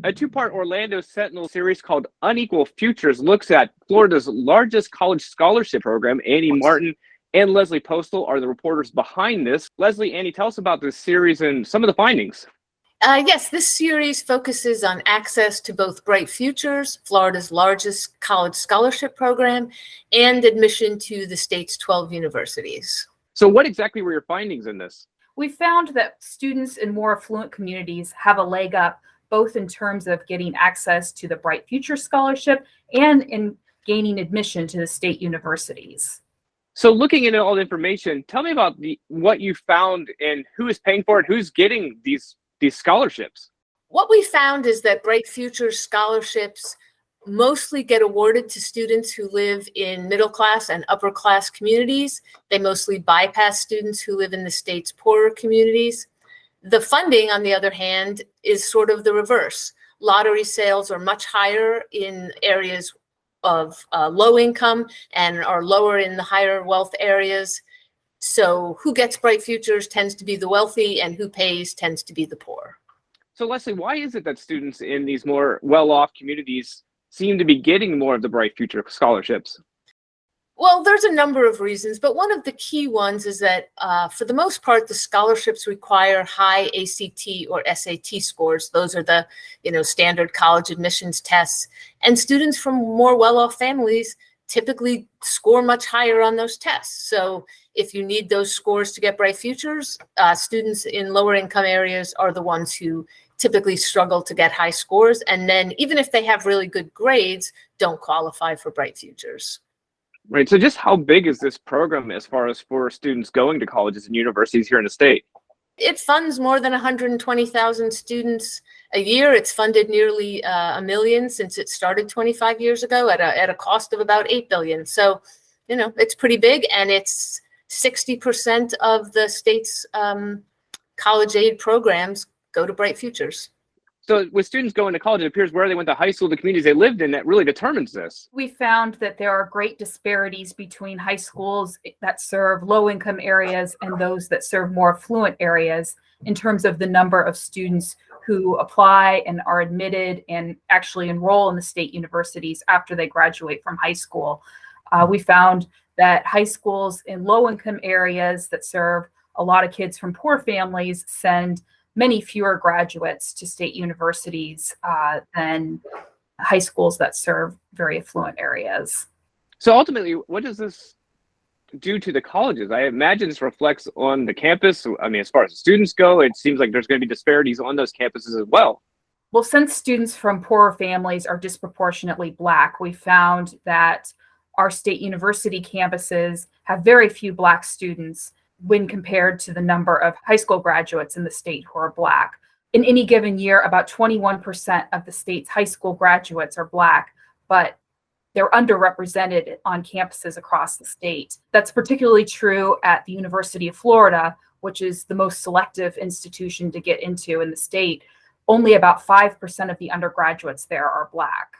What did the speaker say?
A two-part Orlando Sentinel series called Unequal Futures looks at Florida's largest college scholarship program. Annie Martin and Leslie Postal are the reporters behind this. Leslie, Annie, tell us about this series and some of the findings. Yes, this series focuses on access to both Bright Futures, Florida's largest college scholarship program, and admission to the state's 12 universities. So what exactly were your findings in this? We found that students in more affluent communities have a leg up, both in terms of getting access to the Bright Future Scholarship and in gaining admission to the state universities. So looking into all the information, tell me about what you found and who is paying for it, who's getting these scholarships. What we found is that Bright Future scholarships mostly get awarded to students who live in middle class and upper class communities. They mostly bypass students who live in the state's poorer communities. The funding, on the other hand, is sort of the reverse. Lottery sales are much higher in areas of low income and are lower in the higher wealth areas. So who gets Bright Futures tends to be the wealthy, and who pays tends to be the poor. So Leslie, why is it that students in these more well-off communities seem to be getting more of the Bright Future scholarships? Well, there's a number of reasons, but one of the key ones is that for the most part, the scholarships require high ACT or SAT scores. Those are the, standard college admissions tests. And students from more well-off families typically score much higher on those tests. So if you need those scores to get Bright Futures, students in lower income areas are the ones who typically struggle to get high scores. And then even if they have really good grades, don't qualify for Bright Futures. Right. So just how big is this program as far as for students going to colleges and universities here in the state? It funds more than 120,000 students a year. It's funded nearly $1 million since it started 25 years ago at a cost of about $8 billion. So, it's pretty big, and it's 60% of the state's college aid programs go to Bright Futures. So with students going to college, it appears where they went to high school, the communities they lived in, that really determines this. We found that there are great disparities between high schools that serve low-income areas and those that serve more affluent areas in terms of the number of students who apply and are admitted and actually enroll in the state universities after they graduate from high school. We found that high schools in low-income areas that serve a lot of kids from poor families send many fewer graduates to state universities than high schools that serve very affluent areas. So ultimately, what does this do to the colleges? I imagine this reflects on the campus. I mean, as far as the students go, it seems like there's going to be disparities on those campuses as well. Well, since students from poorer families are disproportionately Black, we found that our state university campuses have very few Black students when compared to the number of high school graduates in the state who are Black. In any given year, about 21% of the state's high school graduates are Black, but they're underrepresented on campuses across the state. That's particularly true at the University of Florida, which is the most selective institution to get into in the state. Only about 5% of the undergraduates there are Black.